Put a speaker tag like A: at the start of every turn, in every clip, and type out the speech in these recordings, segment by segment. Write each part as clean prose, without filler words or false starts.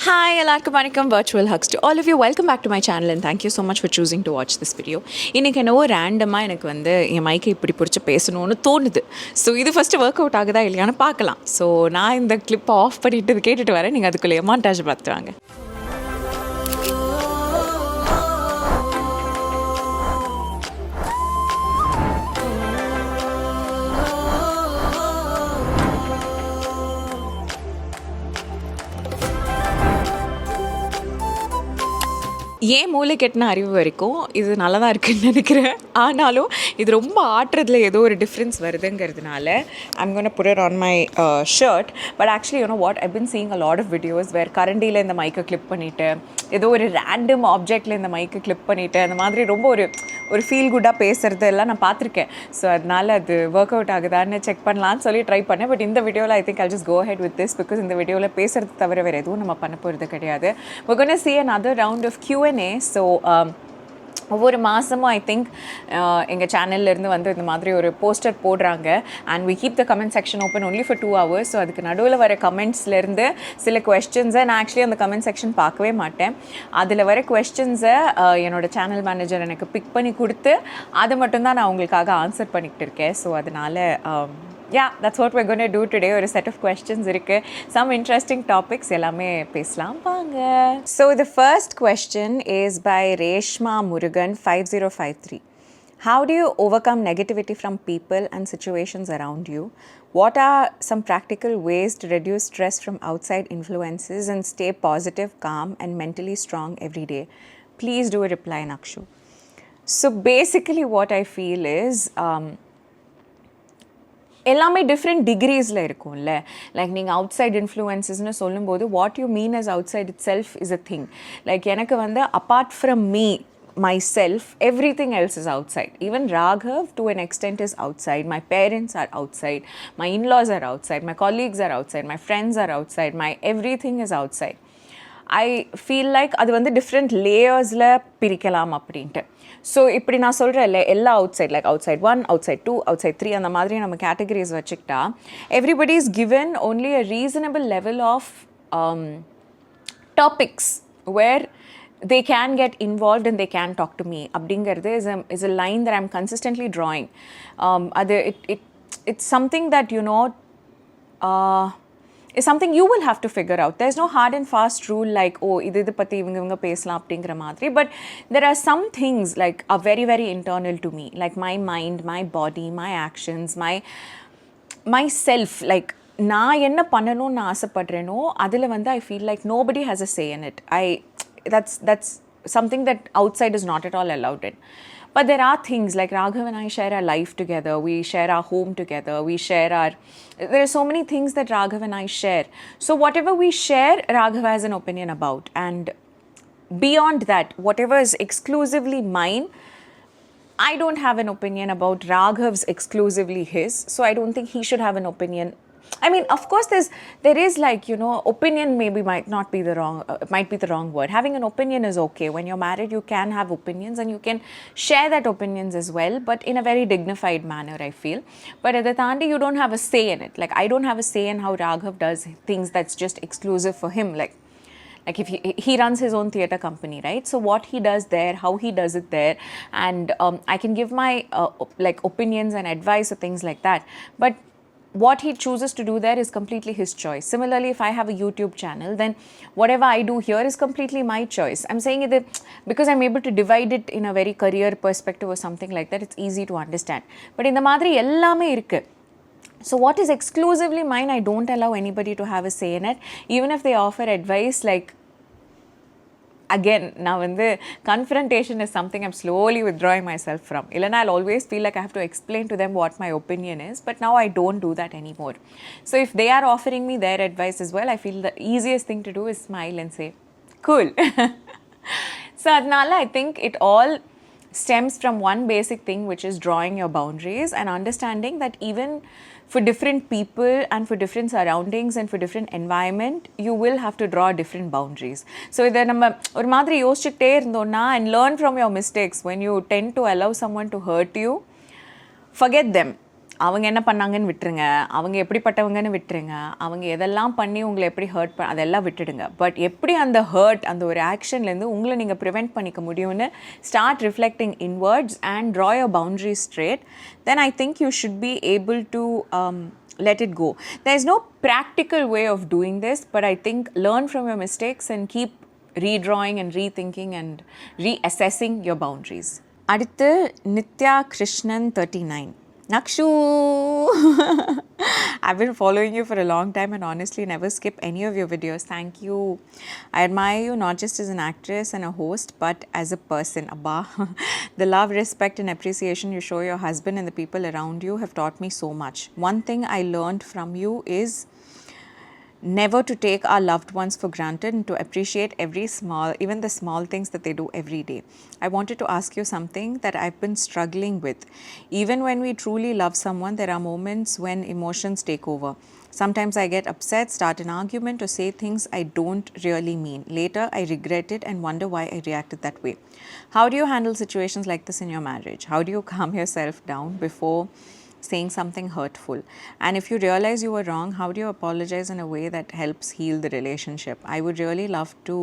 A: Hi, எல்லாருக்கும் வணக்கம். Virtual hugs to all of you. Welcome back to my channel and thank you so much for choosing to watch this video. இன்றைக்கி என்னவோ ரேண்டமாக எனக்கு என் மைக்கை இப்படி பிடிச்சி பேசணும்னு தோணுது. ஸோ இது ஃபஸ்ட்டு ஒர்க் அவுட் ஆகுதா இல்லையான்னு பார்க்கலாம். ஸோ நான் இந்த கிளிப்பை ஆஃப் பண்ணிட்டு கேட்டுட்டு வரேன். நீங்கள் அதுக்குள்ளே மாண்டாஜ் பார்த்து வாங்க. ஏன் மூளை கெட்டின அறிவு வரைக்கும் இது நல்லா தான் இருக்குதுன்னு நினைக்கிறேன். ஆனாலும் இது ரொம்ப ஆட்டுறதுல ஏதோ ஒரு டிஃப்ரென்ஸ் வருதுங்கிறதுனால I'm gonna put it on my shirt. But actually you know what, I been seeing a lot of videos where கரண்டியில் இந்த மைக்கை கிளிப் பண்ணிவிட்டு ஏதோ ஒரு ரேண்டம் ஆப்ஜெக்டில் இந்த மைக்கை கிளிப் பண்ணிவிட்டு அந்த மாதிரி ரொம்ப ஒரு ஃபீல் குட்டாக பேசுகிறது எல்லாம் நான் பார்த்துருக்கேன். ஸோ அதனால் அது ஒர்க் அவுட் ஆகுதான்னு செக் பண்ணலான்னு சொல்லி ட்ரை பண்ணேன். பட் இந்த வீடியோவில் I think I'll just go ahead with this because இந்த வீடியோவில் பேசுகிறது தவிர வேறு எதுவும் நம்ம பண்ண போகிறது கிடையாது. we're going to see another round of Q&A. So ஒவ்வொரு மாதமும் ஐ திங்க் எங்கள் சேனல்லேருந்து இந்த மாதிரி ஒரு போஸ்டர் போடுறாங்க and we keep the comment section open only for 2 hours. So அதுக்கு நடுவில் வர கமெண்ட்ஸ்லேருந்து சில கொஸ்டின்ஸை நான் ஆக்சுவலி அந்த கமெண்ட் செக்ஷன் பார்க்கவே மாட்டேன். அதில் வர கொஸ்டின்ஸை என்னோடய சேனல் மேனேஜர் எனக்கு பிக் பண்ணி கொடுத்து அதை மட்டும்தான் நான் உங்களுக்காக ஆன்சர் பண்ணிக்கிட்டு இருக்கேன். ஸோ அதனால் yeah, that's what we're going to do today. ஒரு set of questions இருக்கு, some interesting topics எல்லாமே பேசலாம் வாங்க. So the first question is by Reshma Murugan 5053. How do you overcome negativity from people and situations around you? What are some practical ways to reduce stress from outside influences and stay positive, calm and mentally strong every day? Please do a reply, Nakshu. So basically what I feel is எல்லாமே different டிகிரீஸில் இருக்கும்ல. Like நீங்கள் outside இன்ஃப்ளூயன்சஸ்னு சொல்லும்போது what you mean as outside itself is a thing. Like எனக்கு apart from me myself, everything else is outside. Even Raghav to an extent is outside. My parents are outside. My in-laws are outside. My colleagues are outside. My friends are outside. My everything is outside. I feel like அது different லேயர்ஸில் பிரிக்கலாம் அப்படின்ட்டு. So இப்படி நான் சொல்கிறேன் இல்லை, எல்லா outside like outside 1, outside 2, outside 3 அந்த மாதிரி நம்ம கேட்டகரிஸ் வச்சுக்கிட்டா everybody is given only a reasonable level of topics where they can get involved and they can talk to me. அப்படிங்கிறது is a line that I'm consistently drawing. அது it's something that is something you will have to figure out. There's no hard and fast rule like இது பற்றி இவங்க பேசலாம் அப்படிங்கிற மாதிரி. But there are some things like are very very internal to me, like my mind, my body, my actions, myself. Like நான் என்ன பண்ணணும்னு நான் ஆசைப்படுறேனோ அதில் I feel like nobody has a say in it. That's something that outside is not at all allowed in. But there are things like Raghav and I share our life together, we share our home together, there are so many things that Raghav and I share. So whatever we share, Raghav has an opinion about. And beyond that, whatever is exclusively mine, I don't have an opinion about. Raghav's exclusively his. So I don't think he should have an opinion. I mean, of course, there is like, opinion maybe might be the wrong word. Having an opinion is okay. When you're married, you can have opinions and you can share that opinions as well, but in a very dignified manner, I feel. But at the Thandi, you don't have a say in it. Like, I don't have a say in how Raghav does things that's just exclusive for him. Like if he runs his own theatre company, right? So what he does there, how he does it there, and I can give my like opinions and advice or things like that. But what he chooses to do there is completely his choice. Similarly, if I have a YouTube channel, then whatever I do here is completely my choice. I'm saying it because I'm able to divide it in a very career perspective or something like that. It's easy to understand. But in the madri ellame irukku. So what is exclusively mine, I don't allow anybody to have a say in it. Even if they offer advice, like again, now confrontation is something I'm slowly withdrawing myself from. Ilana, I'll always feel like I have to explain to them what my opinion is, but now I don't do that anymore. So if they are offering me their advice as well, I feel the easiest thing to do is smile and say, cool. So adnala, I think it all stems from one basic thing, which is drawing your boundaries and understanding that even for different people and for different surroundings and for different environment, you will have to draw different boundaries. So இதை நம்ம ஒரு மாதிரி யோசிச்சுக்கிட்டே இருந்தோம்னா and learn from your mistakes. When you tend to allow someone to hurt you, forget them. அவங்க என்ன பண்ணாங்கன்னு விட்டுருங்க, அவங்க எப்படிப்பட்டவங்கன்னு விட்டுருங்க, அவங்க எதெல்லாம் பண்ணி உங்களை எப்படி ஹர்ட் அதெல்லாம் விட்டுடுங்க. பட் எப்படி அந்த ஹர்ட் அந்த ஒரு ஆக்ஷன்லேருந்து உங்களை நீங்கள் ப்ரிவெண்ட் பண்ணிக்க முடியும்னு start reflecting inwards and draw your boundaries straight. Then I think you should be able to let it go. There is no practical way of doing this, but I think learn from your mistakes and keep redrawing and rethinking and reassessing your boundaries. அடுத்து Nithya Krishnan 39. Nakshu! I've been following you for a long time and honestly never skip any of your videos. Thank you. I admire you not just as an actress and a host, but as a person. Abba. The love, respect and appreciation you show your husband and the people around you have taught me so much. One thing I learned from you is never to take our loved ones for granted and to appreciate even the small things that they do every day. I wanted to ask you something that I've been struggling with. Even when we truly love someone, there are moments when emotions take over. Sometimes I get upset, start an argument, or say things I don't really mean. Later, I regret it and wonder why I reacted that way. How do you handle situations like this in your marriage? How do you calm yourself down before saying something hurtful? And if you realize you were wrong, how do you apologize in a way that helps heal the relationship? I would really love to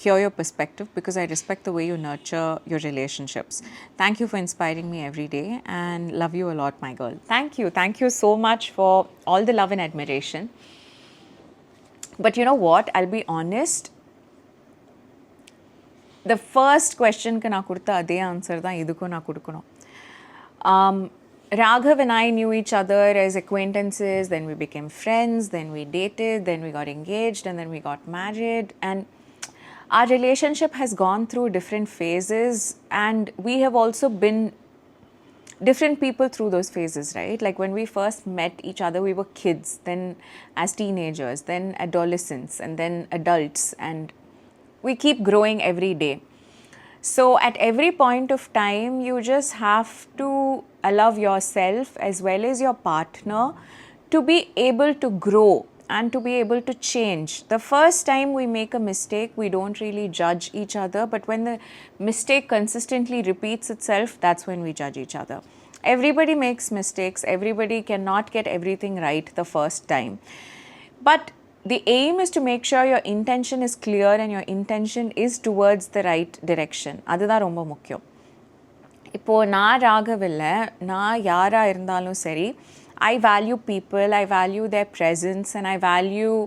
A: hear your perspective because I respect the way you nurture your relationships. Thank you for inspiring me every day and love you a lot, my girl. Thank you so much for all the love and admiration. But you know what, I'll be honest, the first question ku na kudutha adhe answer da idukku na kudukanum. Raghav and I knew each other as acquaintances, then we became friends, then we dated, then we got engaged, and then we got married. And our relationship has gone through different phases, and we have also been different people through those phases, right? Like when we first met each other, we were kids, then as teenagers, then adolescents, and then adults, and we keep growing every day. So at every point of time, you just have to allow yourself as well as your partner to be able to grow and to be able to change. The first time we make a mistake, we don't really judge each other, but when the mistake consistently repeats itself, that's when we judge each other. Everybody makes mistakes, everybody cannot get everything right the first time. But the aim is to make sure your intention is clear and your intention is towards the right direction. அதுதான் ரொம்ப முக்கியம். இப்போது நான் ராகவ் இல்லை, நான் யாராக இருந்தாலும் சரி, I value people, I value their presence, and I value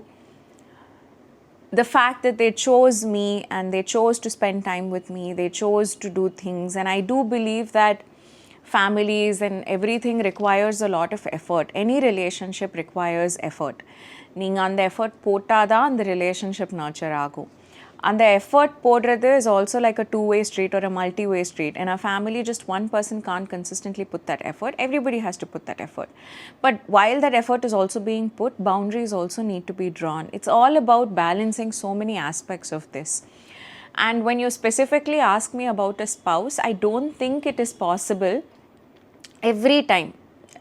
A: the fact that they chose me and they chose to spend time with me, they chose to do things. And I do believe that families and everything requires a lot of effort. Any relationship requires effort. நீங்கள் அந்த effort போட்டால் தான் அந்த relationship nurture ஆகும். அந்த effort போடுறது is also like a two-way street or a multi-way street. In a family, just one person can't consistently put that effort. Everybody has to put that effort. But while that effort is also being put, boundaries also need to be drawn. It's all about balancing so many aspects of this. And when you specifically ask me about a spouse, I don't think it is possible every time.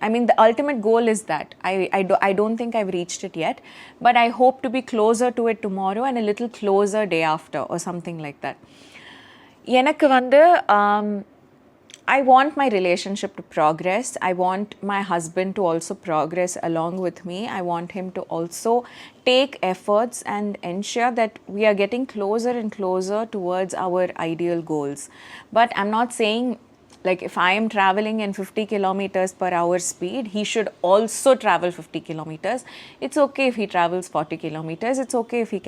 A: I mean, the ultimate goal is that. I don't think I've reached it yet, but I hope to be closer to it tomorrow and a little closer day after or something like that. எனக்கு வந்து I want my relationship to progress. I want my husband to also progress along with me. I want him to also take efforts and ensure that we are getting closer and closer towards our ideal goals. But I'm not saying, like, if I am traveling in 50 kilometers per hour speed, he should also travel 50 kilometers. It's okay if he travels 40 kilometers. It's okay if he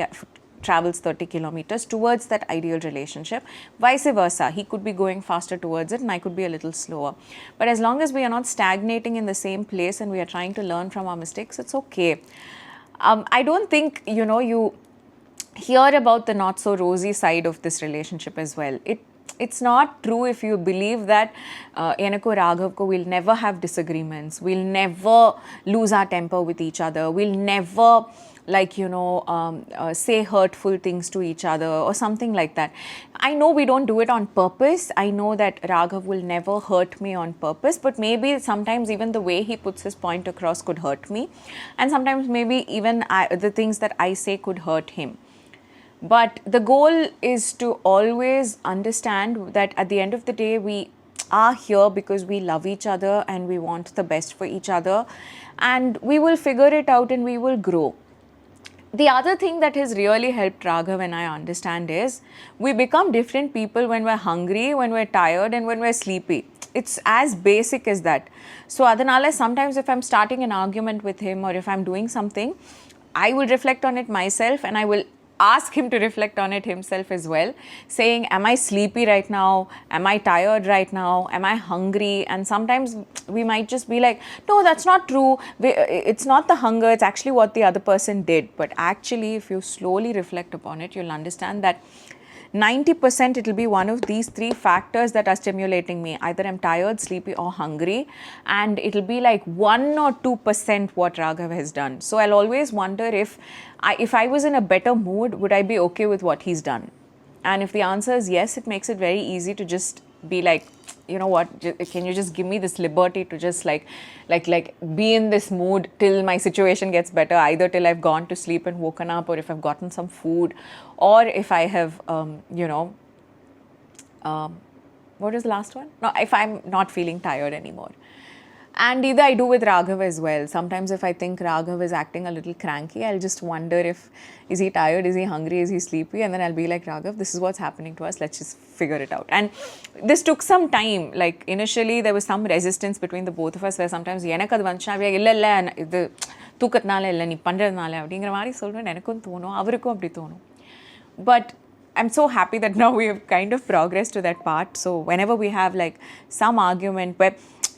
A: travels 30 kilometers towards that ideal relationship. Vice versa. He could be going faster towards it and I could be a little slower. But as long as we are not stagnating in the same place and we are trying to learn from our mistakes, it's okay. I don't think, you hear about the not so rosy side of this relationship as well. It's not true if you believe that enakku Raghavku will never have disagreements, we'll never lose our temper with each other, we'll never say hurtful things to each other or something like that. I know we don't do it on purpose. I know that Raghav will never hurt me on purpose, but maybe sometimes even the way he puts his point across could hurt me, and sometimes maybe even the things that I say could hurt him. But the goal is to always understand that at the end of the day, are here because we love each other and we want the best for each other, and we will figure it out and we will grow. The other thing that has really helped Raghav and I understand is we become different people when we're hungry, when we're tired, and when we're sleepy. It's as basic as that. So adanale, sometimes if I'm starting an argument with him or if I'm doing something, I will reflect on it myself and I will ask him to reflect on it himself as well, saying, am I sleepy right now? Am I tired right now? Am I hungry? And sometimes we might just be like, no, that's not true. It's not the hunger, it's actually what the other person did. But actually, if you slowly reflect upon it, you'll understand that 90% it will be one of these three factors that are stimulating me. Either I'm tired, sleepy, or hungry. And it'll be like 1 or 2% what Raghav has done. So I'll always wonder if I was in a better mood, would I be okay with what he's done? And if the answer is yes, it makes it very easy to just be like, you know what, can you just give me this liberty to just like be in this mood till my situation gets better, either till I've gone to sleep and woken up, or if I've gotten some food, or if I have, what is the last one? No, if I'm not feeling tired anymore. And either I do with Raghav as well. Sometimes if I think Raghav is acting a little cranky, I'll just wonder is he tired, is he hungry, is he sleepy? And then I'll be like, Raghav, this is what's happening to us. Let's just figure it out. And this took some time. Like initially there was some resistance between the both of us where sometimes எனக்கு அது வந்துச்சுனா இல்ல இது தூக்கத்தினால இல்ல நீ பண்றதுனால அப்படிங்கிற மாதிரி சொல்றேன். எனக்கும் தோணும், அவருக்கும் அப்படி தோணும். But I'm so happy that now we have kind of progressed to that part. So whenever we have like some argument where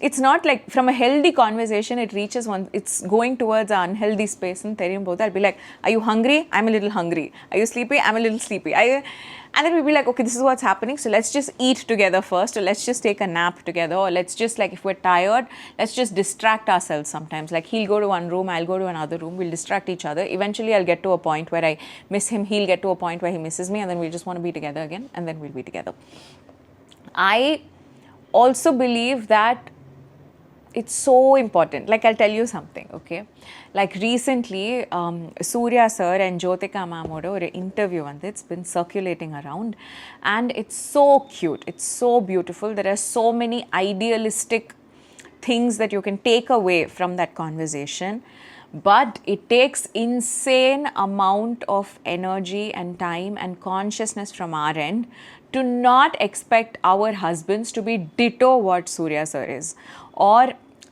A: it's not like from a healthy conversation, it reaches one, it's going towards an unhealthy space, and I'll be like, are you hungry? I'm a little hungry. Are you sleepy? I'm a little sleepy. And then we'll be like, okay, this is what's happening, so let's just eat together first, or let's just take a nap together, or let's just, like, if we're tired, let's just distract ourselves sometimes. Like, he'll go to one room, I'll go to another room, we'll distract each other. Eventually I'll get to a point where I miss him, he'll get to a point where he misses me, and then we'll just want to be together again, and then we'll be together. I also believe that it's so important. Like, I'll tell you something, okay? Like, recently, Surya sir and Jyotika ma'am oda or interview and it's been circulating around, and it's so cute, it's so beautiful. There are so many idealistic things that you can take away from that conversation, but it takes insane amount of energy and time and consciousness from our end to not expect our husbands to be ditto what Surya sir is, or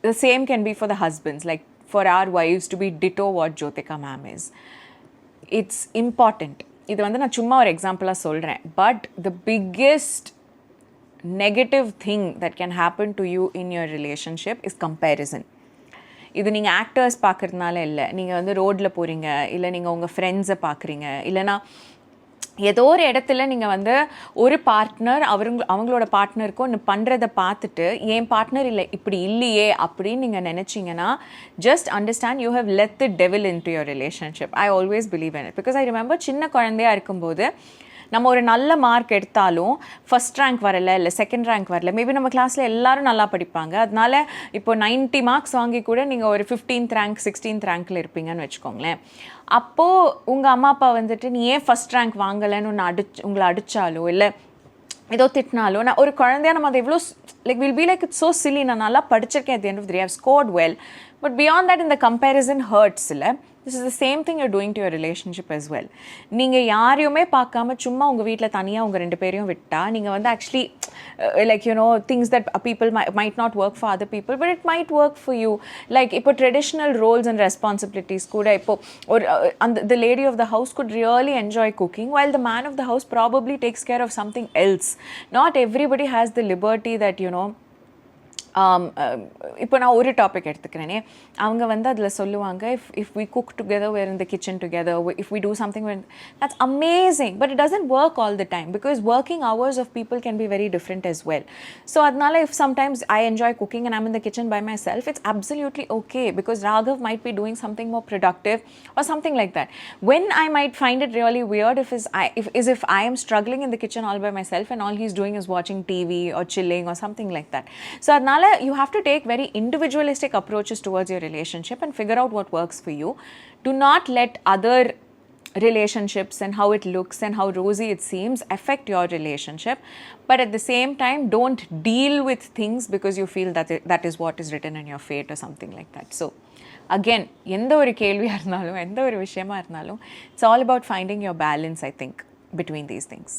A: the same can be for the husbands, like for our wives to be ditto what Jyotika ma'am is. It's important. இது வந்து நான் சும்மா ஒரு எக்ஸாம்பிளாக சொல்கிறேன். But the biggest negative thing that can happen to you in your relationship is comparison. இது நீங்கள் actors பார்க்குறதுனால இல்லை, நீங்கள் வந்து ரோட்டில் போகிறீங்க, இல்லை நீங்கள் உங்கள் ஃப்ரெண்ட்ஸை பார்க்குறீங்க, இல்லைனா ஏதோ ஒரு இடத்துல நீங்கள் வந்து ஒரு பார்ட்னர் அவங்களோட பார்ட்னருக்கும் ஒன்று பண்ணுறதை பார்த்துட்டு என் பார்ட்னர் இல்லை இப்படி இல்லையே அப்படின்னு நீங்கள் நினச்சிங்கன்னா, just understand you have let the devil into your relationship. I always believe in it. Because I remember சின்ன குழந்தையாக இருக்கும்போது நம்ம ஒரு நல்ல மார்க் எடுத்தாலும் ஃபஸ்ட் ரேங்க் வரலை, இல்லை செகண்ட் ரேங்க் வரல, மேபி நம்ம கிளாஸில் எல்லோரும் நல்லா படிப்பாங்க, அதனால இப்போ 90 மார்க்ஸ் வாங்கி கூட நீங்கள் ஒரு 15th ரேங்க் 16th ரேங்க்கில் இருப்பீங்கன்னு வச்சுக்கோங்களேன். அப்போது உங்கள் அம்மா அப்பா வந்துட்டு நீ ஏன் ஃபஸ்ட் ரேங்க் வாங்கலைன்னு உங்களை அடித்தாலோ இல்லை ஏதோ திட்டினாலோ, நான் ஒரு குழந்தையா நம்ம அதை எவ்வளோ like will be like it's so chilli, நான் நல்லா படிச்சிருக்கேன், at the end of the day I've scored well, but beyond that in the comparison hurts இல்லை. This is the same thing you're doing to your relationship as well. நீங்கள் யாரையுமே பார்க்காம சும்மா உங்கள் வீட்டில் தனியாக உங்கள் 2 பேரையும் விட்டால் நீங்கள் வந்து actually like, you know, things that people might not work for other people, but it might work for you. Like, இப்போ traditional roles and responsibilities கூட இப்போ ஒரு the lady of the house could really enjoy cooking while the man of the house probably takes care of something else. Not everybody has the liberty that, you know, இப்போ நான் ஒரு topic எடுத்துக்கிறேனே, அவங்க வந்து அதில் சொல்லுவாங்க, if we cook together, we're in the kitchen together, if we do something, that's amazing, but it doesn't work all the time because working hours of people can be very different as well. So adnala, if sometimes I enjoy cooking and I'm in the kitchen by myself, it's absolutely okay because Raghav might be doing something more productive or something like that. When I might find it really weird if I am struggling in the kitchen all by myself and all he's doing is watching TV or chilling or something like that. So adnala, you have to take very individualistic approaches towards your relationship and figure out what works for you. Do not let other relationships and how it looks and how rosy it seems affect your relationship, but at the same time don't deal with things because you feel that that is what is written in your fate or something like that. So again, எந்த ஒரு கேள்வியாக இருந்தாலும் எந்த ஒரு விஷயமா இருந்தாலும் it's all about finding your balance, I think, between these things.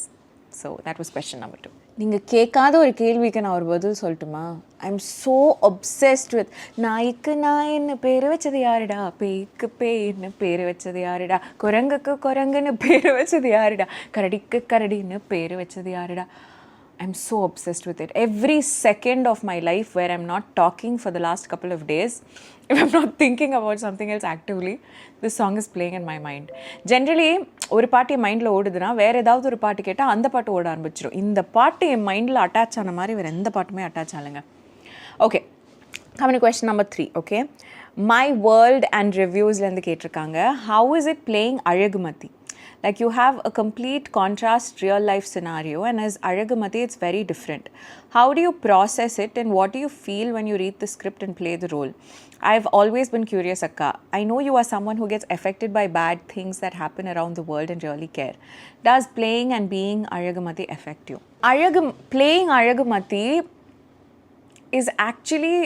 A: So that was question number 2. நீங்கள் கேட்காத ஒரு கேள்விக்கு நான் ஒரு பதில் சொல்லட்டுமா? I am so obsessed with நாய்க்கு நாயின்னு பேர் வச்சது யாருடா, பேய்க்கு பேய்ன்னு பேர் வச்சது யாருடா, குரங்குக்கு குரங்குன்னு பேர் வச்சது யாருடா, கரடிக்கு கரடின்னு பேர் வச்சது யாருடா. I'm so obsessed with it. Every second of my life where I'm not talking for the last couple of days, if I'm not thinking about something else actively, this song is playing in my mind. Generally, ஒரு பாட்டு என் மைண்டில் ஓடுதுன்னா வேறு ஏதாவது ஒரு பாட்டு கேட்டால் அந்த பாட்டு ஓட ஆரம்பிச்சிடும். இந்த பாட்டு என் மைண்டில் அட்டாச் ஆன மாதிரி வேறு எந்த பாட்டுமே அட்டாச் ஆகலைங்க. Okay, coming to question number 3. Okay, my world and reviewஸ்லேருந்து கேட்டிருக்காங்க, how is it playing அழகுமதி? Like you have a complete contrast real life scenario, and as Azhagumathi it's very different. How do you process it and what do you feel when you read the script and play the role? I've always been curious, Akka. I know you are someone who gets affected by bad things that happen around the world and really care. Does playing and being Azhagumathi affect you? Playing Azhagumathi is actually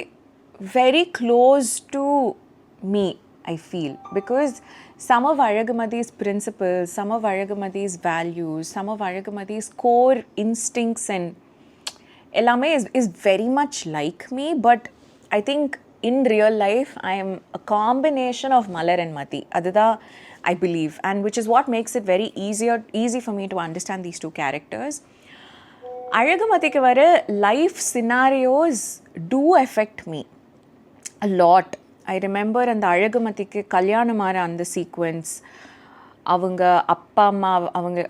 A: very close to me, I feel, because some of Azhagumathi's principles, some of Azhagumathi's values, some of Azhagumathi's core instincts and ellame is very much like me, but I think in real life I am a combination of Malar and Mati. Adada I believe, and which is what makes it very easy for me to understand these two characters. Azhagumathikku vara life scenarios do affect me a lot. I remember அந்த அழகுமதிக்கு கல்யாணம் ஆகிற அந்த sequence, அவங்க அப்பா அம்மா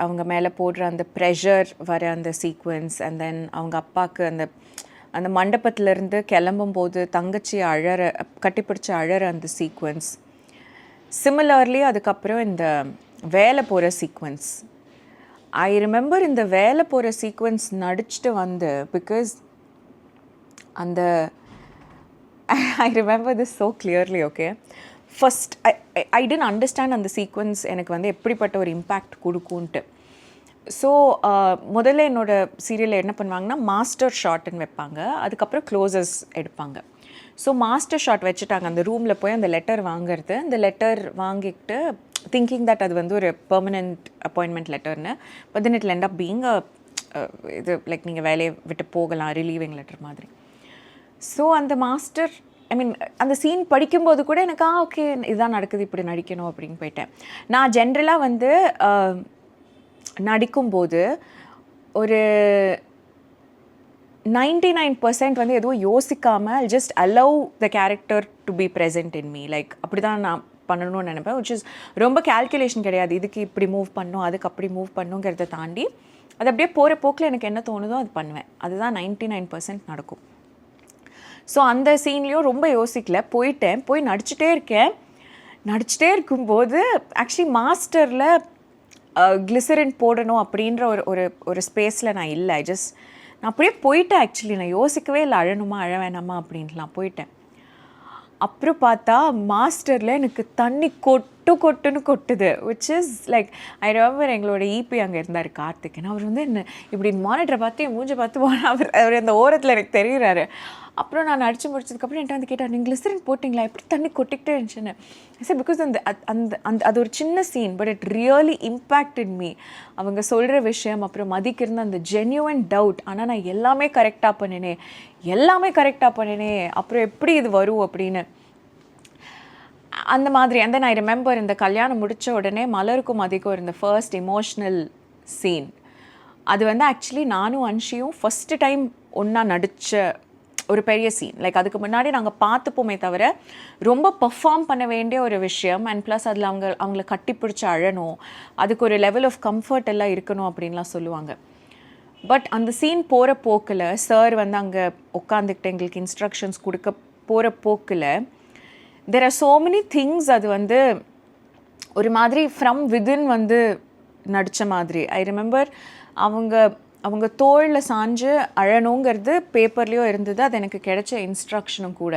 A: அவங்க மேலே போடுற அந்த ப்ரெஷர் வர அந்த சீக்வென்ஸ், அண்ட் தென் அவங்க அப்பாவுக்கு அந்த மண்டபத்திலேருந்து கிளம்பும்போது தங்கச்சி கட்டிப்பிடிச்சி அழற அந்த சீக்வென்ஸ். சிமிலர்லி அதுக்கப்புறம் இந்த வேலை போகிற சீக்வென்ஸ். ஐ ரிமெம்பர் இந்த வேலை போகிற சீக்வென்ஸ் நடிச்சுட்டு வந்து, பிகாஸ் அந்த I remember this so clearly, okay? First, I didn't understand அந்த சீக்வென்ஸ் எனக்கு வந்து எப்படிப்பட்ட ஒரு இம்பேக்ட் கொடுக்குன்ட்டு. ஸோ முதல்ல என்னோடய சீரியலில் என்ன பண்ணுவாங்கன்னா மாஸ்டர் ஷாட்னு வைப்பாங்க, அதுக்கப்புறம் க்ளோசஸ் எடுப்பாங்க. ஸோ மாஸ்டர் ஷாட் வச்சுட்டாங்க, அந்த ரூமில் போய் அந்த லெட்டர் வாங்குறது, அந்த லெட்டர் வாங்கிட்டு திங்கிங் தட் அது வந்து ஒரு பெர்மனெண்ட் அப்பாயின்மெண்ட் லெட்டர்னு, but then it end up being இது லைக் நீங்கள் வேலையை விட்டு போகலாம், ரிலீவிங் லெட்டர் மாதிரி. ஸோ அந்த மாஸ்டர், ஐ மீன் அந்த சீன் படிக்கும்போது கூட எனக்கு ஓகே இதுதான் நடக்குது, இப்படி நடிக்கணும் அப்படின்னு போயிட்டேன். நான் ஜென்ரலாக வந்து நடிக்கும்போது ஒரு 99% வந்து எதுவும் யோசிக்காமல் just allow the character to be present in me. Like அப்படி தான் நான் பண்ணணும்னு நினைப்பேன், விச் இஸ் ரொம்ப கேல்குலேஷன் கிடையாது, இதுக்கு இப்படி மூவ் பண்ணும் அதுக்கு அப்படி மூவ் பண்ணுங்கிறத தாண்டி அது அப்படியே போகிற போக்கில் எனக்கு என்ன தோணுதோ அது பண்ணுவேன். அதுதான் 99% நடக்கும். ஸோ அந்த சீன்லேயும் ரொம்ப யோசிக்கல, போய் நடிச்சுட்டே இருக்கும்போது ஆக்சுவலி மாஸ்டரில் கிளிசரின் போடணும் அப்படின்ற ஒரு ஸ்பேஸில் நான் இல்லை. நான் அப்படியே போயிட்டேன். ஆக்சுவலி நான் யோசிக்கவே இல்லை அழணுமா அழ வேணாமா அப்படின்ட்டுலாம் போயிட்டேன். அப்புறம் பார்த்தா மாஸ்டரில் எனக்கு தண்ணி கொட்டுன்னு கொட்டுது, which is like I remember எங்களோட இபி அங்கே இருந்தார் கார்த்திகேயன். அவர் வந்து என்ன இப்படி மானிட்டரை பார்த்து என் மூஞ்சை பார்த்து போனால் அவர் அந்த ஓரத்தில் எனக்கு தெரிகிறாரு. அப்புறம் நான் நடிச்சு முடிச்சதுக்கப்புறம் என்கிட்ட வந்து கேட்டார், நீங்கள் கிளிசரின் போட்டிங்களா, எப்படி தண்ணி கொட்டிக்கிட்டே இருந்துச்சுன்னு. சார் பிகாஸ் அது ஒரு சின்ன scene, but it really impacted me. அவங்க சொல்கிற விஷயம், அப்புறம் மதிக்கிருந்த அந்த ஜென்யூன் டவுட், ஆனால் நான் எல்லாமே கரெக்டாக பண்ணினேன் அப்புறம் எப்படி இது வரும் அப்படின்னு அந்த மாதிரி. அந்த நான் ரிமெம்பர் இந்த கல்யாணம் முடித்த உடனே மலருக்கும் மதிக்கும் இருந்த ஃபர்ஸ்ட் எமோஷ்னல் சீன், அது வந்து ஆக்சுவலி நானும் அன்ஷியும் ஃபஸ்ட்டு டைம் ஒன்றா நடித்த ஒரு பெரிய சீன். லைக் அதுக்கு முன்னாடி நாங்கள் பார்த்துப்போமே தவிர ரொம்ப பர்ஃபார்ம் பண்ண வேண்டிய ஒரு விஷயம், அண்ட் ப்ளஸ் அதில் அவங்கள கட்டிப்பிடிச்சி அழணும், அதுக்கு ஒரு லெவல் ஆஃப் கம்ஃபர்ட் எல்லாம் இருக்கணும் அப்படின்லாம் சொல்லுவாங்க. பட் அந்த சீன் போகிற போக்கில் சார் வந்து அங்கே உட்காந்துக்கிட்டு எங்களுக்கு இன்ஸ்ட்ரக்ஷன்ஸ் கொடுக்க போகிற போக்கில் there are so many things அது வந்து ஒரு மாதிரி ஃப்ரம் விதின் வந்து நடித்த மாதிரி. ஐ ரிமெம்பர் அவங்க தோளில் சாஞ்சு அழணுங்கிறது பேப்பர்லேயோ இருந்தது, அது எனக்கு கிடைச்ச இன்ஸ்ட்ரக்ஷனும் கூட.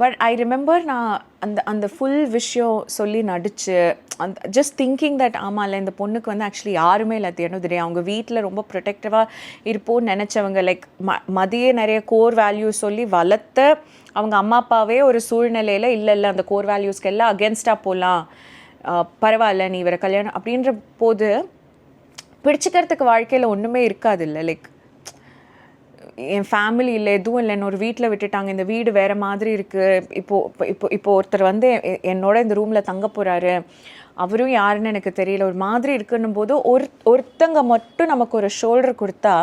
A: பட் ஐ ரிமெம்பர் நான் அந்த ஃபுல் விஷயம் சொல்லி நடிச்சு அந்த ஜஸ்ட் திங்கிங் தட் ஆமாம்ல இந்த பொண்ணுக்கு வந்து ஆக்சுவலி யாருமே இல்லை தெரியும் அவங்க வீட்டில் ரொம்ப ப்ரொடெக்டிவாக இருப்போன்னு நினச்சவங்க லைக் மதியே நிறைய கோர் வேல்யூஸ் சொல்லி வளர்த்த அவங்க அம்மா அப்பாவே ஒரு சூழ்நிலையில் இல்லை அந்த கோர் வேல்யூஸ்க்கு எல்லாம் அகேன்ஸ்டாக போகலாம், பரவாயில்ல நீ இவரை கல்யாணம் அப்படின்ற போது பிடிச்சிக்கிறதுக்கு வாழ்க்கையில் ஒன்றுமே இருக்காது இல்லை. லைக் என் ஃபேமிலி இல்லை எதுவும் இல்லை, என்னோட வீட்டில் விட்டுட்டாங்க, இந்த வீடு வேறு மாதிரி இருக்குது, இப்போ ஒருத்தர் வந்து என்னோட இந்த ரூமில் தங்க போகிறாரு, அவரும் யாருன்னு எனக்கு தெரியல, ஒரு மாதிரி இருக்குன்னும் போது ஒருத்தங்க மட்டும் நமக்கு ஒரு ஷோல்டர் கொடுத்தா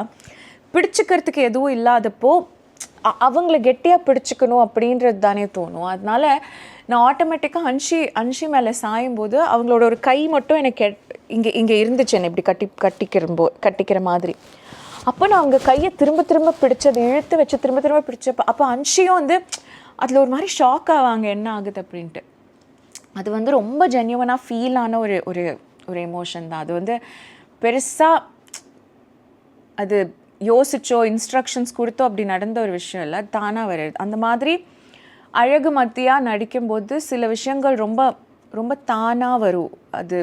A: பிடிச்சிக்கிறதுக்கு எதுவும் இல்லாதப்போ அவங்கள கெட்டியாக பிடிச்சிக்கணும் அப்படின்றது தானே தோணும். அதனால நான் ஆட்டோமேட்டிக்காக அன்ஷி மேலே சாயும்போது அவங்களோட ஒரு கை மட்டும் எனக்கு இங்கே இருந்துச்சு, என்னை இப்படி கட்டிக்கிற மாதிரி. அப்போ நான் அவங்க கையை திரும்ப பிடிச்சது இழுத்து வச்சு திரும்ப பிடிச்சப்போ அப்போ அன்ஷியும் வந்து அதில் ஒரு மாதிரி ஷாக் ஆவாங்க என்ன ஆகுது அப்படின்ட்டு. அது வந்து ரொம்ப ஜென்யூனாக ஃபீல் ஆன ஒரு எமோஷன் தான். அது வந்து பெருசாக அது யோசிச்சோ இன்ஸ்ட்ரக்ஷன்ஸ் கொடுத்தோ அப்படி நடந்த ஒரு விஷயம் இல்லை, தானாக வருது. அந்த மாதிரி அழகு மத்தியாக நடிக்கும்போது சில விஷயங்கள் ரொம்ப ரொம்ப தானாக வரும், அது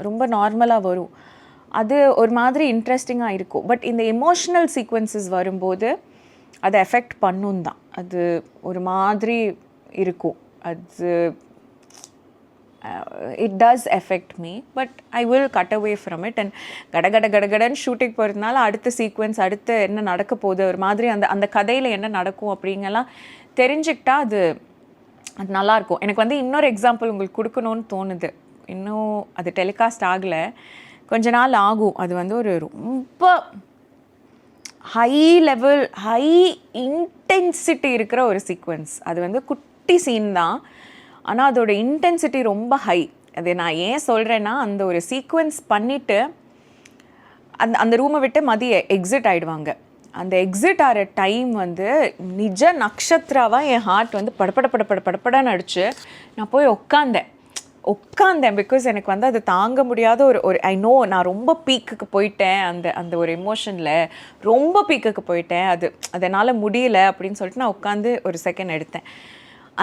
A: ரொம்ப நார்மலாக வரும், அது ஒரு மாதிரி இன்ட்ரெஸ்டிங்காக இருக்கும். பட் இந்த எமோஷ்னல் சீக்வன்சஸ் வரும்போது அதை எஃபெக்ட் பண்ணும் தான், அது ஒரு மாதிரி இருக்கும், அது it does affect me, but I will cut away from it and கடகடன்னு ஷூட்டிங் போகிறதுனால அடுத்த சீக்வன்ஸ் அடுத்து என்ன நடக்க போகுது, ஒரு மாதிரி அந்த கதையில் என்ன நடக்கும் அப்படிங்கெல்லாம் தெரிஞ்சுக்கிட்டா அது நல்லாயிருக்கும். எனக்கு வந்து இன்னொரு எக்ஸாம்பிள் உங்களுக்கு கொடுக்கணும்னு தோணுது, இன்னும் அது டெலிகாஸ்ட் ஆகலை, கொஞ்ச நாள் ஆகும். அது வந்து ஒரு ரொம்ப ஹை லெவல் ஹை இன்டென்சிட்டி இருக்கிற ஒரு சீக்வன்ஸ். அது வந்து குட்டி சீன் தான், ஆனால் அதோட இன்டென்சிட்டி ரொம்ப ஹை. அது நான் ஏன் சொல்கிறேன்னா அந்த ஒரு சீக்வன்ஸ் பண்ணிவிட்டு அந்த ரூமை விட்டு மதிய எக்ஸிட் ஆகிடுவாங்க. அந்த எக்ஸிட் ஆகிற டைம் வந்து நிஜ நக்ஷத்ராவாக என் ஹார்ட் வந்து படப்படன்னு அடிச்சு நான் போய் உட்காந்தேன். பிகாஸ் எனக்கு வந்து அது தாங்க முடியாத ஒரு ஐ நோ நான் ரொம்ப பீக்குக்கு போயிட்டேன், அந்த ஒரு எமோஷனில் ரொம்ப பீக்குக்கு போயிட்டேன், அதனால் முடியல அப்படின்னு சொல்லிட்டு நான் உட்காந்து ஒரு செகண்ட் எடுத்தேன்.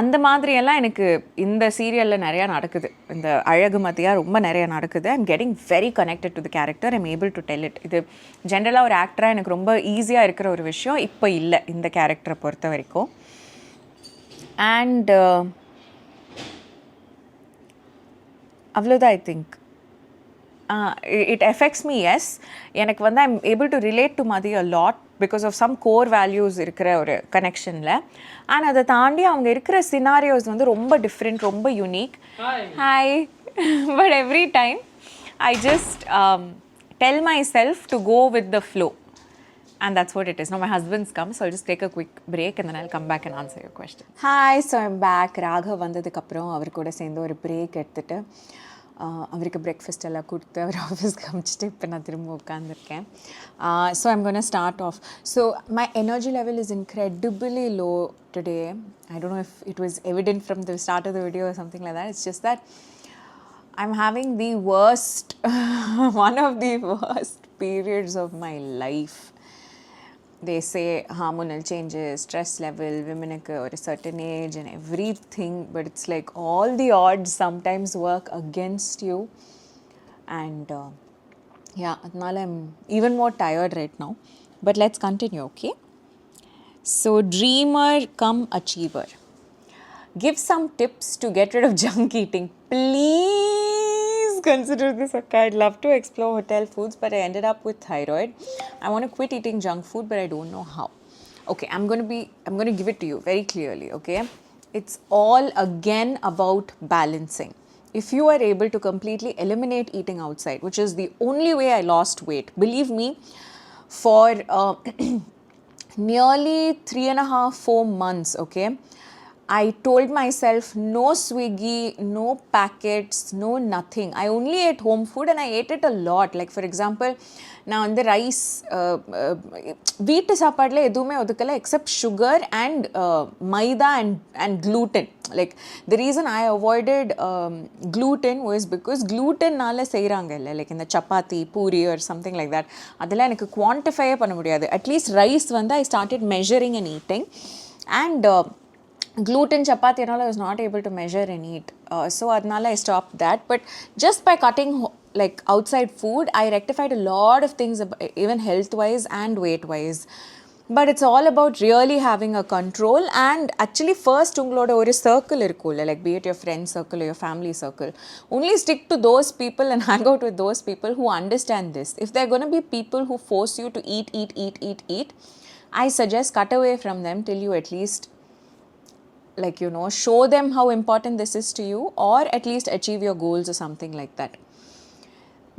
A: அந்த மாதிரியெல்லாம் எனக்கு இந்த சீரியலில் நிறையா நடக்குது, இந்த அழகு மத்தியாக ரொம்ப நிறையா நடக்குது. I'm getting very connected to the character, I'm able to tell it. இது ஜென்ரலாக ஒரு ஆக்டராக எனக்கு ரொம்ப ஈஸியாக இருக்கிற ஒரு விஷயம் இப்போ இல்லை இந்த கேரக்டரை பொறுத்த வரைக்கும். அண்ட் அவ்வளோதான். I think it affects me, yes. எனக்கு வந்து I'm able to relate to Madhi a lot because of some core values இருக்கிற ஒரு கனெக்ஷனில். அண்ட் அதை தாண்டி அவங்க இருக்கிற சினாரியோஸ் வந்து ரொம்ப டிஃப்ரெண்ட், ரொம்ப unique. Hi but every time I just tell myself to go with the flow and that's what it is. Now my husband's come, so I'll just take a quick break and then I'll come back and answer your question. Hi, so I'm back. Raghav வந்ததுக்கப்புறம் அவர் கூட சேர்ந்து ஒரு break எடுத்துகிட்டு அவருக்கு breakfast எல்லாம் கொடுத்து அவர் ஆஃபீஸ்க்கு அமிச்சிட்டு இப்போ நான் திரும்ப உட்காந்துருக்கேன். So I'm gonna start off. So my energy level is incredibly low today. I don't know if it was evident from the start of the video or something like that. It's just that I'm having the worst one of the worst periods of my life. They say hormonal changes, stress level, womenக்கு ஒரு certain age and everything, but it's like all the odds sometimes work against you and yeah, adnala I'm even more tired right now, but let's continue, okay? So dreamer come achiever, give some tips to get rid of junk eating. Please consider this. Okay, I'd love to explore hotel foods, but I ended up with thyroid. I want to quit eating junk food, but I don't know how. Okay, I'm going to give it to you very clearly, okay? It's all again about balancing. If you are able to completely eliminate eating outside, which is the only way I lost weight, believe me, for nearly 3.5-4 months, okay, I told myself no Swiggy, no packets, no nothing. I only ate home food and I ate it a lot. Like for example, நான் வந்து rice வீட்டு சாப்பாடில் எதுவுமே ஒதுக்கலை except sugar and maida and gluten. Like the reason I avoided gluten was because glutenனால செய்கிறாங்க இல்லை, like இந்த chapati puri or something like that. அதெல்லாம் எனக்கு குவான்டிஃபையே பண்ண முடியாது. அட்லீஸ்ட் ரைஸ் வந்து I started measuring and eating and gluten chapati and all, I was not able to measure and eat. So adnala I stopped that. But just by cutting like outside food, I rectified a lot of things, even health wise and weight wise. But it's all about really having a control. And actually first ungaloda or circle irukula, like be it your friend circle or your family circle, only stick to those people and hang out with those people who understand this. If there are going to be people who force you to eat, I suggest cut away from them till you at least, like, you know, show them how important this is to you, or at least achieve your goals or something like that.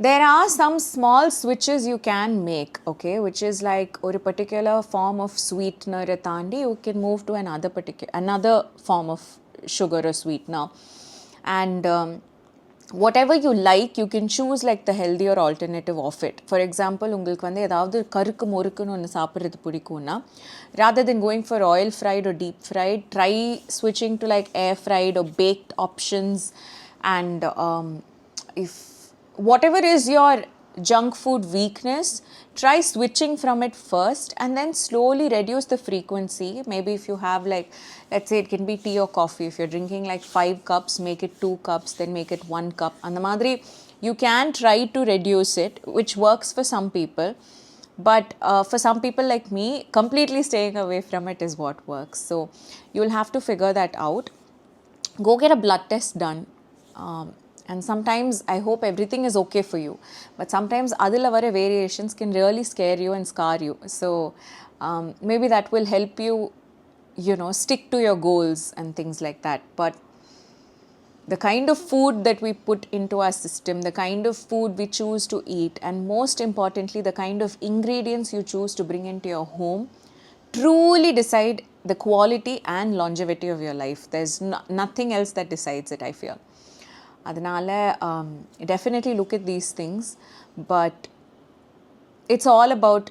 A: There are some small switches you can make, okay, which is like a particular form of sweetener tandi, you can move to another form of sugar or sweetener. And whatever you like, you can choose like the healthier alternative of it. For example, உங்களுக்கு வந்து ஏதாவது கருக்கு முறுக்குன்னு ஒன்று சாப்பிட்றது பிடிக்கும்னா, rather than going for oil fried or deep fried, try switching to like air fried or baked options. And if whatever is your junk food weakness, try switching from it first and then slowly reduce the frequency. Maybe if you have like, let's say it can be tea or coffee, if you're drinking like 5 cups, make it 2 cups, then make it 1 cup. And the madri, you can try to reduce it, which works for some people. But for some people like me, completely staying away from it is what works. So you'll have to figure that out. Go get a blood test done. And sometimes I hope everything is okay for you, but sometimes adila vara variations can really scare you and scar you. So maybe that will help you, you know, stick to your goals and things like that. But the kind of food that we put into our system, the kind of food we choose to eat, and most importantly the kind of ingredients you choose to bring into your home, truly decide the quality and longevity of your life. There's nothing else that decides it, I feel. அதனால definitely look at these things, but it's all about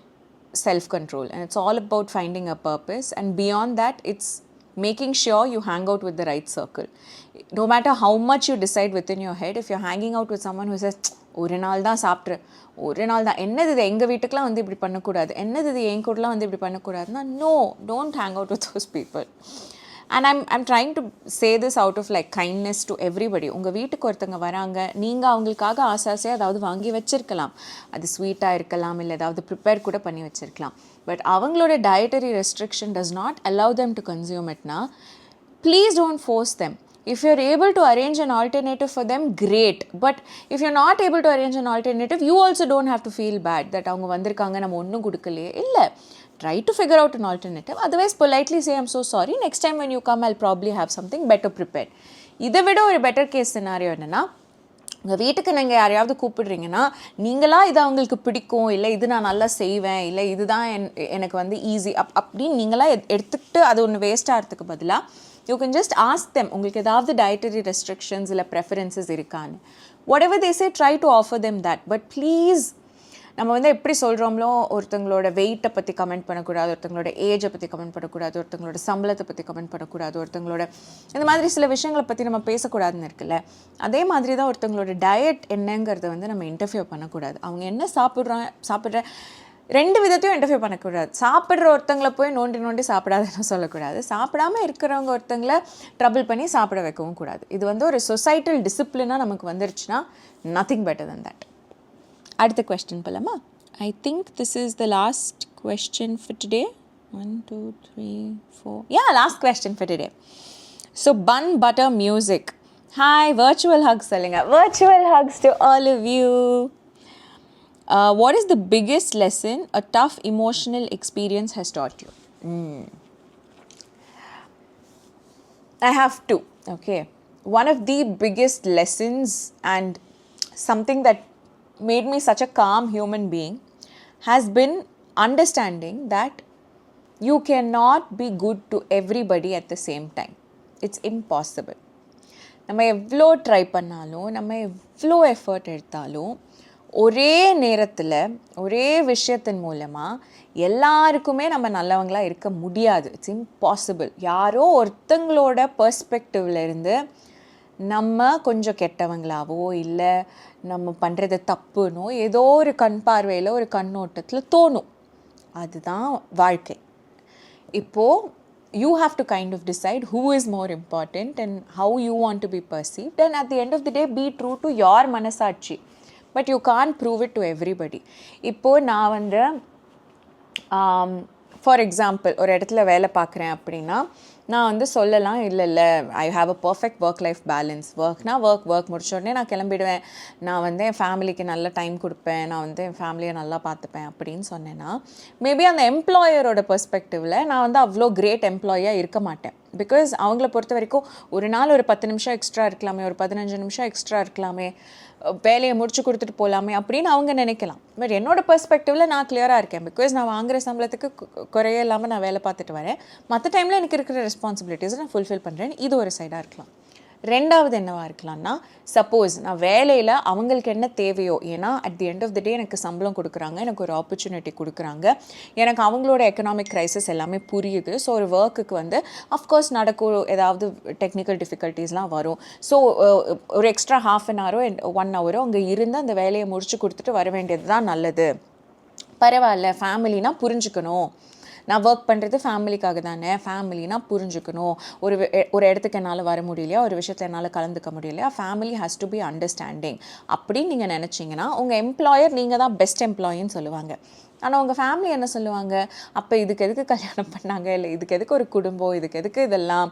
A: self-control, and it's all about finding a purpose. And beyond that, it's making sure you hang out with the right circle. No matter how much you decide within your head, if you're hanging out with someone who says ஒரு நாள் தான் சாப்பிட்ரு, ஒரு நாள் தான், என்னது இது எங்கள் வீட்டுக்கெலாம் வந்து இப்படி பண்ணக்கூடாது, என்னது இது என் கூடலாம் வந்து இப்படி பண்ணக்கூடாதுன்னா, no, don't hang out with those people. And I'm trying to say this out of like kindness to everybody. உங்கள் வீட்டுக்கு ஒருத்தங்க வராங்க, நீங்கள் அவங்களுக்காக ஆசாசையாக ஏதாவது வாங்கி வச்சுருக்கலாம், அது ஸ்வீட்டாக இருக்கலாம், இல்லை ஏதாவது ப்ரிப்பேர் கூட பண்ணி வச்சுருக்கலாம். பட் அவங்களோட dietary restriction does not allow them to consume it now. Please don't force them. If you're able to arrange an alternative for them, great. But if you're not able to arrange an alternative, you also don't have to feel bad that அவங்க வந்திருக்காங்க நம்ம ஒன்றும் கொடுக்கலையே. இல்லை, try to figure out an alternative. Otherwise, politely say, I'm so sorry. Next time when you come, I'll probably have something better prepared. இதை விட ஒரு better case scenario என்னென்னா, உங்கள் வீட்டுக்கு நீங்கள் யாரையாவது கூப்பிடுறீங்கன்னா, நீங்களா இது அவங்களுக்கு பிடிக்கும், இல்லை இது நான் நல்லா செய்வேன், இல்லை இதுதான் எனக்கு வந்து ஈஸி அப்படின்னு நீங்களா எடுத்துக்கிட்டு அது ஒன்று வேஸ்ட் ஆகிறதுக்கு பதிலாக, you can just ask them, உங்களுக்கு ஏதாவது dietary restrictions இல்லை preferences இருக்கான்னு. Whatever they say, try to offer them that. But please, நம்ம வந்து எப்படி சொல்கிறோம்லோ, ஒருத்தங்களோட வெயிட்டை பற்றி கமெண்ட் பண்ணக்கூடாது, ஒருத்தங்களோட ஏஜை பற்றி கமெண்ட் பண்ணக்கூடாது, ஒருத்தங்களோட சம்பளத்தை பற்றி கமெண்ட் பண்ணக்கூடாது, ஒருத்தங்களோட இந்த மாதிரி சில விஷயங்களை பற்றி நம்ம பேசக்கூடாதுன்னு இருக்குல்ல, அதே மாதிரி தான் ஒருத்தங்களோட டயட் என்னங்கிறத வந்து நம்ம இன்டர்ஃபியர் பண்ணக்கூடாது. அவங்க என்ன சாப்பிட்ற ரெண்டு விதத்தையும் இன்டர்ஃபியர் பண்ணக்கூடாது. சாப்பிட்ற ஒருத்தங்களை போய் நோண்டி சாப்பிடாதுன்னு சொல்லக்கூடாது, சாப்பிடாமல் இருக்கிறவங்க ஒருத்தங்களை ட்ரபிள் பண்ணி சாப்பிட வைக்கவும் கூடாது. இது வந்து ஒரு சொசைட்டல் டிசிப்ளினாக நமக்கு வந்துருச்சுன்னா, நத்திங் பெட்டர் தென் தட். அடுத்த கொஸ்டின் போலாமா? I think this is the last question for today. 1, 2, 3, 4. Yeah, last question for today. So, Bun Butter Music. Hi, virtual hugs சொல்லுங்க. Virtual hugs to all of you. What is the biggest lesson a tough emotional experience has taught you? I have two. Okay. One of the biggest lessons and something that made me such a calm human being has been understanding that you cannot be good to everybody at the same time. It's impossible. நம்ம எவ்வளோ try பண்ணாலும், நம்ம எவ்வளோ effort எடுத்தாலும், ஒரே நேரத்தில் ஒரே விஷயத்தின் மூலமாக எல்லாருக்குமே நம்ம நல்லவங்களாக இருக்க முடியாது. It's impossible. யாரோ ஒருத்தங்களோட பர்ஸ்பெக்டிவ்லேருந்து நம்ம கொஞ்சம் கெட்டவங்களாவோ, இல்லை நம்ம பண்ணுறது தப்புனோ ஏதோ ஒரு கண் பார்வையில் ஒரு கண்ணோட்டத்தில் தோணும். அதுதான் வாழ்க்கை. இப்போது you have to kind of decide who is more important and how you want to be perceived, and at the end of the day be true to your manasachi, but you can't prove it to everybody. இப்போ நான் வந்து for example ஒரு இடத்துல வேலை பார்க்குறேன் அப்படின்னா நான் வந்து சொல்லலாம், இல்லை I have a perfect work life balance, work முடிச்சோடனே நான் கிளம்பிடுவேன், நான் வந்து என் ஃபேமிலிக்கு நல்ல டைம் கொடுப்பேன், நான் வந்து என் ஃபேமிலியை நல்லா பார்த்துப்பேன் அப்படின்னு சொன்னேன்னா மேபி அந்த எம்ப்ளாயரோட பெர்ஸ்பெக்டிவில் நான் வந்து அவ்வளோ கிரேட் எம்ப்ளாயாக இருக்க மாட்டேன். பிகாஸ் அவங்கள பொறுத்த வரைக்கும் ஒரு நாள் ஒரு 10 நிமிஷம் எக்ஸ்ட்ரா இருக்கலாமே, ஒரு 15 நிமிஷம் எக்ஸ்ட்ரா இருக்கலாமே, வேலையை முடிச்சு கொடுத்துட்டு போகலாமே அப்படின்னு அவங்க நினைக்கலாம். பட் என்னோட பெர்ஸ்பெக்டிவில் நான் கிளியராக இருக்கேன். பிகாஸ் நான் வாங்குகிற சம்பளத்துக்கு குறைய இல்லாமல் நான் வேலை பார்த்துட்டு வரேன், மற்ற டைமில் எனக்கு இருக்கிற ரெஸ்பான்சிபிலிட்டிஸை நான் ஃபுல்ஃபில் பண்ணுறேன். இது ஒரு சைடாக இருக்கலாம். ரெண்டாவது என்னவாக இருக்கலாம்னா, சப்போஸ் நான் வேலையில் அவங்களுக்கு என்ன தேவையோ, ஏன்னா at the end of the day எனக்கு சம்பளம் கொடுக்குறாங்க, எனக்கு ஒரு ஆப்பர்ச்சுனிட்டி கொடுக்குறாங்க, எனக்கு அவங்களோட எக்கனாமிக் க்ரைசிஸ் எல்லாமே புரியுது. ஸோ ஒரு ஒர்க்குக்கு வந்து அஃப்கோர்ஸ் நடக்கும், ஏதாவது டெக்னிக்கல் டிஃபிகல்ட்டிஸ்லாம் வரும். ஸோ ஒரு எக்ஸ்ட்ரா ½ அன் ஹவரோ 1 ஹவரோ அங்கே இருந்து அந்த வேலையை முடிச்சு கொடுத்துட்டு வர வேண்டியது தான் நல்லது. பரவாயில்ல, ஃபேமிலினா புரிஞ்சுக்கணும், நான் ஒர்க் பண்ணுறது ஃபேமிலிக்காக தானே, ஃபேமிலினா புரிஞ்சுக்கணும், ஒரு இடத்துக்கு என்னால் வர முடியலையா, ஒரு விஷயத்தில் என்னால் கலந்துக்க முடியலையா, family has to be understanding அப்படின்னு நீங்கள் நினச்சிங்கன்னா உங்கள் எம்ப்ளாயர் நீங்கள் தான் பெஸ்ட் எம்ப்ளாயின்னு சொல்லுவாங்க. ஆனால் உங்கள் ஃபேமிலி என்ன சொல்லுவாங்க, அப்போ இதுக்கு எதுக்கு கல்யாணம் பண்ணாங்க, இல்லை இதுக்கு எதுக்கு ஒரு குடும்பம், இதுக்கு எதுக்கு இதெல்லாம்,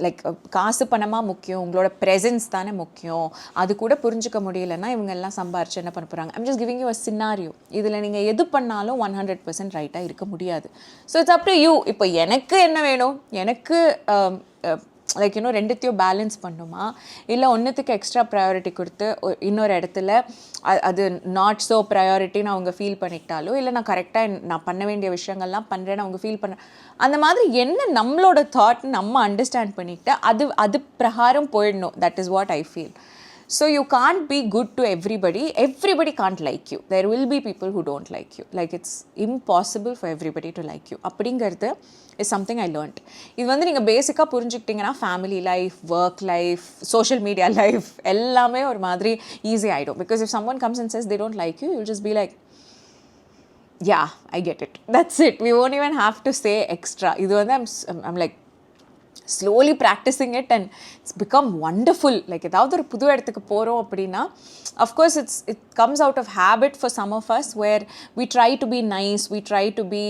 A: லைக் காசு பணமாக முக்கியம், உங்களோட ப்ரெசன்ஸ் தானே முக்கியம், அது கூட புரிஞ்சுக்க முடியலன்னா இவங்க எல்லாம் சம்பாரிச்சு என்ன பண்ண போகிறாங்க. I'm just giving you a scenario. இதில் நீங்கள் எது பண்ணாலும் 100% ரைட்டாக இருக்க முடியாது. So it's up to you. இப்போ எனக்கு என்ன வேணும், எனக்கு லைக் இன்னும் ரெண்டுத்தையும் பேலன்ஸ் பண்ணுமா, இல்லை ஒன்றுத்துக்கு எக்ஸ்ட்ரா ப்ரையாரிட்டி கொடுத்து இன்னொரு இடத்துல அது நாட் ஸோ ப்ரையாரிட்டின்னு அவங்க ஃபீல் பண்ணிக்கிட்டாலோ, இல்லை நான் கரெக்டாக நான் பண்ண வேண்டிய விஷயங்கள்லாம் பண்ணுறேன்னு அவங்க ஃபீல் பண்ண, அந்த மாதிரி என்ன நம்மளோட தாட் நம்ம அண்டர்ஸ்டாண்ட் பண்ணிக்கிட்டு அது பிரகாரம் போயிடணும். That is what I feel. So you can't be good to everybody can't like you, there will be people who don't like you, like it's impossible for everybody to like you. அப்படிங்கிறது is something I learned. இது வந்து நீங்கள் பேசிக்காக புரிஞ்சுக்கிட்டிங்கன்னா family life, work life, social media life எல்லாமே ஒரு மாதிரி easy ஆகிடும். Because if someone comes and says they don't like you, you'll just be like, yeah, I get it, that's it, we won't even have to say extra. இது வந்து I'm like slowly practicing it and it's become wonderful. Like ஏதாவது ஒரு புது இடத்துக்கு போகிறோம் அப்படின்னா of course it comes out of habit for some of us, where we try to be nice, we try to be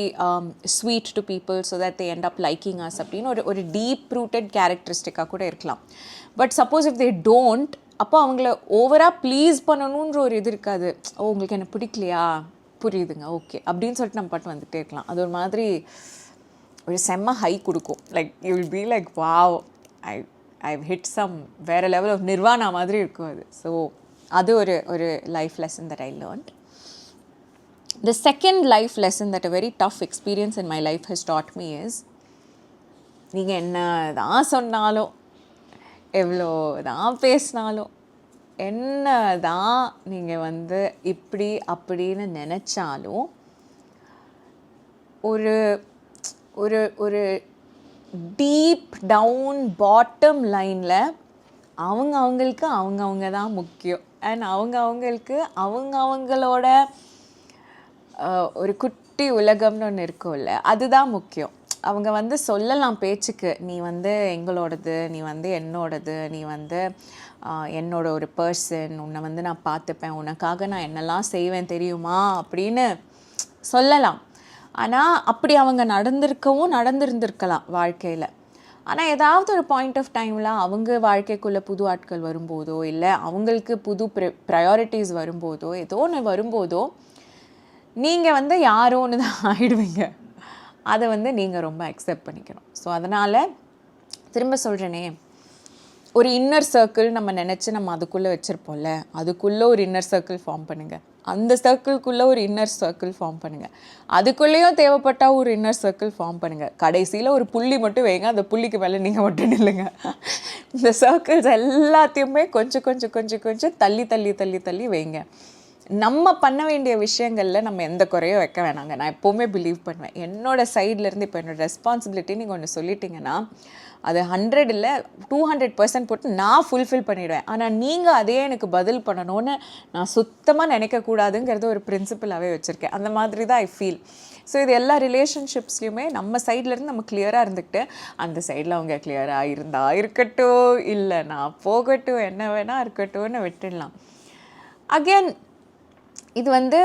A: sweet to people so that they end up liking us அப்படின்னு ஒரு deep rooted characteristic-ஆக கூட இருக்கலாம். But suppose if they don't, அப்போ அவங்கள ஓவராக please பண்ணணுன்ற ஒரு இது இருக்காது. ஓ உங்களுக்கு என்ன பிடிக்கலையா, புரியுதுங்க, ஓகே அப்படின்னு சொல்லிட்டு நம்ம பாட்டு வந்துகிட்டே இருக்கலாம். அது ஒரு மாதிரி ஒரு செம்ம ஹை கொடுக்கும். Like you will be like wow, I hit some வேறு லெவல் ஆஃப் நிர்வாணா மாதிரி இருக்கும் அது. ஸோ அது ஒரு life lesson that I learned. The second life lesson that a very tough experience in my life has taught me is, நீங்கள் என்ன தான் சொன்னாலும், எவ்வளோ தான் பேசினாலும், என்ன தான் நீங்கள் வந்து இப்படி அப்படின்னு நினச்சாலும், ஒரு ஒரு ஒரு டீப் டவுன் பாட்டம் லைனில் அவங்களுக்கு தான் முக்கியம். அண்ட் அவங்களுக்கு அவங்களோட ஒரு குட்டி உலகம்னு ஒன்று இருக்கும்ல, அதுதான் முக்கியம். அவங்க வந்து சொல்லலாம் பேச்சுக்கு, நீ வந்து எங்களோடது, நீ வந்து என்னோடது, நீ வந்து என்னோட ஒரு பர்சன், உன்னை வந்து நான் பார்த்துப்பேன், உனக்காக நான் என்னெல்லாம் செய்வேன் தெரியுமா அப்படின்னு சொல்லலாம். ஆனால் அப்படி அவங்க நடந்திருந்திருக்கலாம் வாழ்க்கையில். ஆனால் ஏதாவது ஒரு பாயிண்ட் ஆஃப் டைமில் அவங்க வாழ்க்கைக்குள்ளே புது ஆட்கள் வரும்போதோ, இல்லை அவங்களுக்கு புது ப்ரையாரிட்டிஸ் வரும்போதோ, ஏதோ ஒன்று வரும்போதோ நீங்கள் வந்து யாரோன்னு தான் ஆகிடுவீங்க. அதை வந்து நீங்கள் ரொம்ப அக்செப்ட் பண்ணிக்கணும். ஸோ அதனால் திரும்ப சொல்கிறேனே, ஒரு இன்னர் சர்க்கிள் நம்ம நினச்சி நம்ம அதுக்குள்ளே வச்சுருப்போம்ல, அதுக்குள்ளே ஒரு இன்னர் சர்க்கிள் ஃபார்ம் பண்ணுங்கள். அந்த சர்க்கிள்குள்ளே ஒரு இன்னர் சர்க்கிள் ஃபார்ம் பண்ணுங்கள். அதுக்குள்ளேயும் தேவைப்பட்டால் ஒரு இன்னர் சர்க்கிள் ஃபார்ம் பண்ணுங்கள். கடைசியில் ஒரு புள்ளி மட்டும் வைங்க, அந்த புள்ளிக்கு மேலே நீங்கள் மட்டும் நில்லுங்க. இந்த சர்க்கிள்ஸ் எல்லாத்தையுமே கொஞ்சம் கொஞ்சம் கொஞ்சம் கொஞ்சம் தள்ளி தள்ளி தள்ளி தள்ளி வைங்க. நம்ம பண்ண வேண்டிய விஷயங்களில் நம்ம எந்த குறையும் வைக்க வேணாங்க. நான் எப்போவுமே பிலீவ் பண்ணுவேன், என்னோடய சைட்லேருந்து இப்போ என்னோடய ரெஸ்பான்சிபிலிட்டி நீங்கள் ஒன்று சொல்லிட்டீங்கன்னா அது 100 இல்லை 200% போட்டு நான் ஃபுல்ஃபில் பண்ணிவிடுவேன். ஆனால் நீங்கள் அதே எனக்கு பதில் பண்ணணும்னு நான் சுத்தமாக நினைக்கக்கூடாதுங்கிறது ஒரு பிரின்சிபலாகவே வச்சுருக்கேன். அந்த மாதிரி தான் ஐ ஃபீல். ஸோ இது எல்லா ரிலேஷன்ஷிப்ஸ்லையுமே நம்ம சைட்லேருந்து நம்ம கிளியராக இருந்துக்கிட்டு அந்த சைடில் அவங்க கிளியராக இருந்தால் இருக்கட்டும், இல்லை நான் போகட்டும், என்ன வேணால் இருக்கட்டும்னு விட்டுடலாம். அகெயின் இது வந்து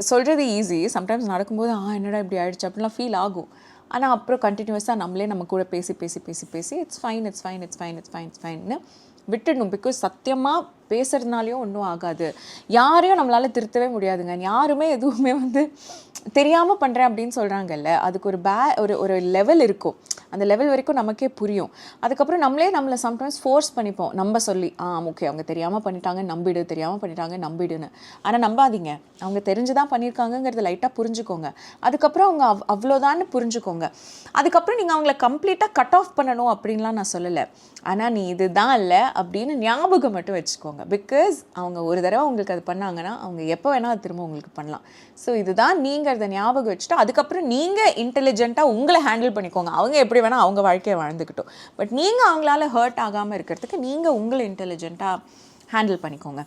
A: சொல்கிறது ஈஸி, சம்டைம்ஸ் நடக்கும்போது என்னடா இப்படி ஆகிடுச்சு அப்படின்லாம் ஃபீல் ஆகும். ஆனால் அப்புறம் கண்டினியூஸாக நம்மளே நம்ம கூட பேசி பேசி பேசி பேசி it's fine it's fine it's fine it's fine it's ஃபைன்னு விட்டுடணும். பிகாஸ் சத்தியமாக பேசுகிறதுனாலையும் ஒன்றும் ஆகாது. யாரையும் நம்மளால் திருத்தவே முடியாதுங்க. யாருமே எதுவுமே வந்து தெரியாமல் பண்ணுறேன் அப்படின்னு சொல்கிறாங்கல்ல, அதுக்கு ஒரு லெவல் இருக்கும். அந்த லெவல் வரைக்கும் நமக்கே புரியும். அதுக்கப்புறம் நம்மளை சம்டைம்ஸ் ஃபோர்ஸ் பண்ணிப்போம் நம்ப சொல்லி, ஓகே அவங்க தெரியாமல் பண்ணிட்டாங்க நம்பிடு, தெரியாமல் பண்ணிட்டாங்க நம்பிடுன்னு. ஆனால் நம்பாதீங்க, அவங்க தெரிஞ்சு தான் பண்ணியிருக்காங்கங்கிறது லைட்டாக புரிஞ்சுக்கோங்க. அதுக்கப்புறம் அவங்க அவ்வளோதான்னு புரிஞ்சுக்கோங்க. அதுக்கப்புறம் நீங்கள் அவங்கள கம்ப்ளீட்டாக கட் ஆஃப் பண்ணணும் அப்படின்லாம் நான் சொல்லலை. ஆனால் நீ இதுதான் இல்லை அப்படின்னு ஞாபகம் மட்டும் வச்சுக்கோங்க. பிகாஸ் அவங்க ஒரு தடவை உங்களுக்கு அது பண்ணாங்கன்னா அவங்க எப்போ வேணால் அது திரும்ப உங்களுக்கு பண்ணலாம். ஸோ இதுதான் நீங்கிறத ஞாபகம் வச்சுட்டு அதுக்கப்புறம் நீங்கள் இன்டெலிஜென்ட்டாக உங்களை ஹேண்டில் பண்ணிக்கோங்க. அவங்க எப்படி வேணால் அவங்க வாழ்க்கையை வாழ்ந்துக்கிட்டோம். பட் நீங்கள் அவங்களால ஹர்ட் ஆகாமல் இருக்கிறதுக்கு நீங்கள் உங்களை இன்டெலிஜென்ட்டாக ஹேண்டில் பண்ணிக்கோங்க.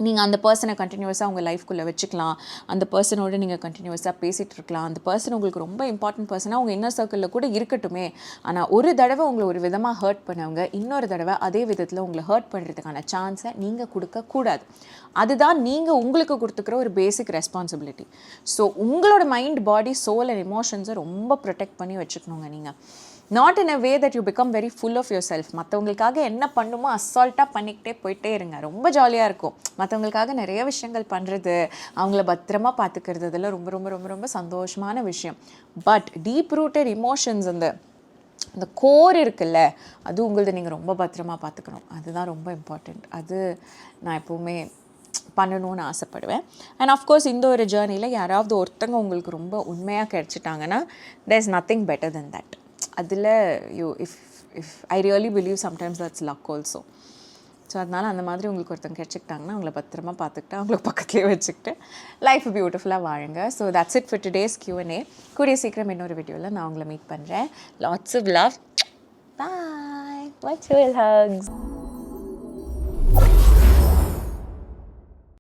A: நீங்கள் அந்த பர்சனை கண்டினியூஸாக உங்கள் லைஃப்குள்ளே வச்சுக்கலாம். அந்த பர்சனோடு நீங்கள் கண்டினியூஸாக பேசிகிட்டு இருக்கலாம். அந்த பர்சன் உங்களுக்கு ரொம்ப இம்பார்ட்டன்ட் பர்சனாக உங்கள் இன்னர் சர்க்கிளில் கூட இருக்கட்டுமே. ஆனால் ஒரு தடவை உங்களை ஒரு விதமாக ஹர்ட் பண்ணவங்க இன்னொரு தடவை அதே விதத்தில் உங்களை ஹர்ட் பண்ணுறதுக்கான சான்ஸை நீங்கள் கொடுக்கக்கூடாது. அதுதான் நீங்கள் உங்களுக்கு கொடுத்துக்கிற ஒரு பேசிக் ரெஸ்பான்சிபிலிட்டி. ஸோ உங்களோட மைண்ட், பாடி, சோல் அண்ட் எமோஷன்ஸை ரொம்ப ப்ரொடெக்ட் பண்ணி வச்சுக்கணுங்க. நீங்கள் not in a way that you become very full of yourself. மற்றவங்களுக்காக என்ன பண்ணுமோ அசால்ட்டாக பண்ணிக்கிட்டே போயிட்டே இருங்க. ரொம்ப ஜாலியாக இருக்கும். மற்றவங்களுக்காக நிறைய விஷயங்கள் பண்ணுறது, அவங்கள பத்திரமா பார்த்துக்கிறது, இதெல்லாம் ரொம்ப ரொம்ப ரொம்ப ரொம்ப சந்தோஷமான விஷயம். பட் டீப் ரூட்டட் இமோஷன்ஸ், அந்த கோர் இருக்குல்ல, அது உங்களது நீங்கள் ரொம்ப பத்திரமா பார்த்துக்கணும். அதுதான் ரொம்ப இம்பார்ட்டண்ட். அது நான் எப்போவுமே பண்ணணும்னு ஆசைப்படுவேன். அண்ட் ஆஃப்கோர்ஸ் இந்த ஒரு ஜேர்னியில் யாராவது ஒருத்தங்க உங்களுக்கு ரொம்ப உண்மையாக கிடைச்சிட்டாங்கன்னா there is nothing better then that. அதில் if I really believe sometimes that's luck also. So அதனால் அந்த மாதிரி உங்களுக்கு ஒருத்தங்க கிடைச்சிக்கிட்டாங்கன்னா அவங்கள பத்திரமா பார்த்துக்கிட்டு அவங்களுக்கு பக்கத்துலேயே வச்சுக்கிட்டு லைஃப் பியூட்டிஃபுல்லாக வாழுங்க. So that's it for today's Q&A. கூடிய சீக்கிரம் இன்னொரு வீடியோவில் நான் உங்களை மீட் பண்ணுறேன். Lots of love. Bye. Virtual hugs.